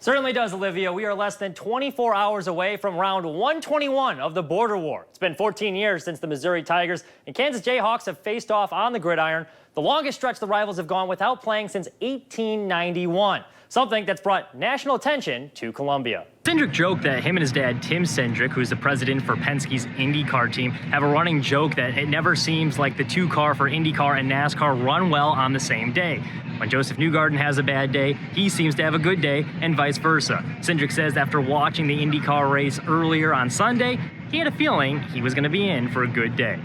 Certainly does, Olivia. We are less than 24 hours away from round 121 of the Border War. It's been 14 years since the Missouri Tigers and Kansas Jayhawks have faced off on the gridiron, the longest stretch the rivals have gone without playing since 1891, something that's brought national attention to Columbia. Cindric joked that him and his dad, Tim Cindric, who's the president for Penske's IndyCar team, have a running joke that it never seems like the two car for IndyCar and NASCAR run well on the same day. When Joseph Newgarden has a bad day, he seems to have a good day, and vice versa. Cindric says after watching the IndyCar race earlier on Sunday, he had a feeling he was going to be in for a good day.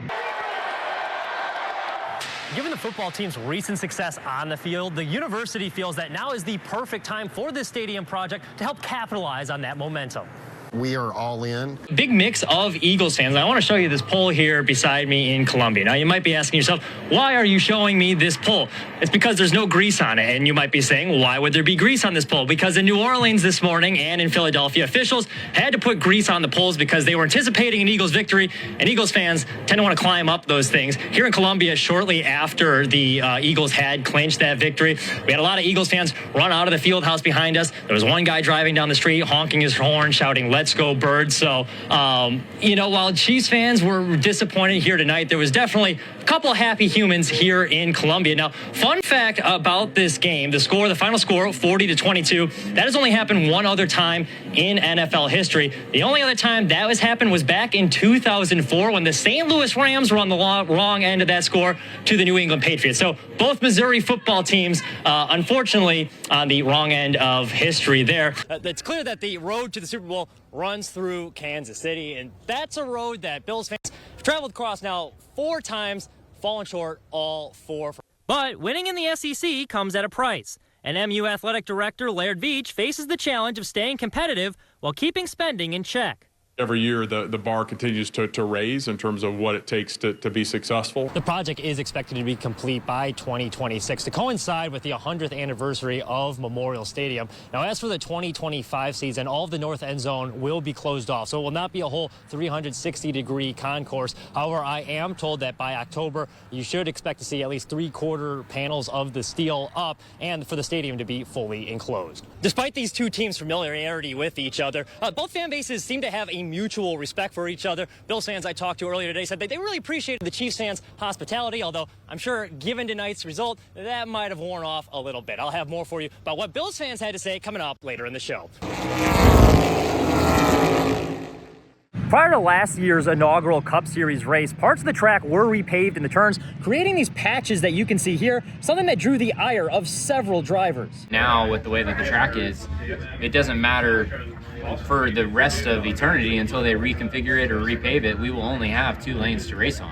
Given the football team's recent success on the field, the university feels that now is the perfect time for this stadium project to help capitalize on that momentum. We are all in. Big mix of Eagles fans. I want to show you this poll here beside me in Columbia. Now, you might be asking yourself, why are you showing me this poll? It's because there's no grease on it. And you might be saying, well, why would there be grease on this poll? Because in New Orleans this morning and in Philadelphia, officials had to put grease on the polls because they were anticipating an Eagles victory. And Eagles fans tend to want to climb up those things. Here in Columbia, shortly after the Eagles had clinched that victory, we had a lot of Eagles fans run out of the field house behind us. There was one guy driving down the street, honking his horn, shouting, "Let's go Birds." So, while Chiefs fans were disappointed here tonight, there was definitely a couple of happy humans here in Columbia. Now, fun fact about this game, the final score, 40-22, that has only happened one other time in NFL history. The only other time that has happened was back in 2004 when the St. Louis Rams were on the wrong end of that score to the New England Patriots. So both Missouri football teams, unfortunately, on the wrong end of history there. It's clear that the road to the Super Bowl runs through Kansas City, and that's a road that Bills fans have traveled across now 4 times, fallen short all 4. But winning in the SEC comes at a price, and MU athletic director Laird Veach faces the challenge of staying competitive while keeping spending in check. Every year, the bar continues to raise in terms of what it takes to be successful. The project is expected to be complete by 2026 to coincide with the 100th anniversary of Memorial Stadium. Now, as for the 2025 season, all of the north end zone will be closed off, so it will not be a whole 360-degree concourse. However, I am told that by October, you should expect to see at least 3/4 panels of the steel up and for the stadium to be fully enclosed. Despite these two teams' familiarity with each other, both fan bases seem to have a mutual respect for each other. Bills fans I talked to earlier today said that they really appreciated the Chiefs fans' hospitality, although I'm sure given tonight's result, that might have worn off a little bit. I'll have more for you about what Bills fans had to say coming up later in the show. Prior to last year's inaugural Cup Series race, parts of the track were repaved in the turns, creating these patches that you can see here, something that drew the ire of several drivers. Now, with the way that the track is, it doesn't matter for the rest of eternity until they reconfigure it or repave it. We will only have 2 lanes to race on.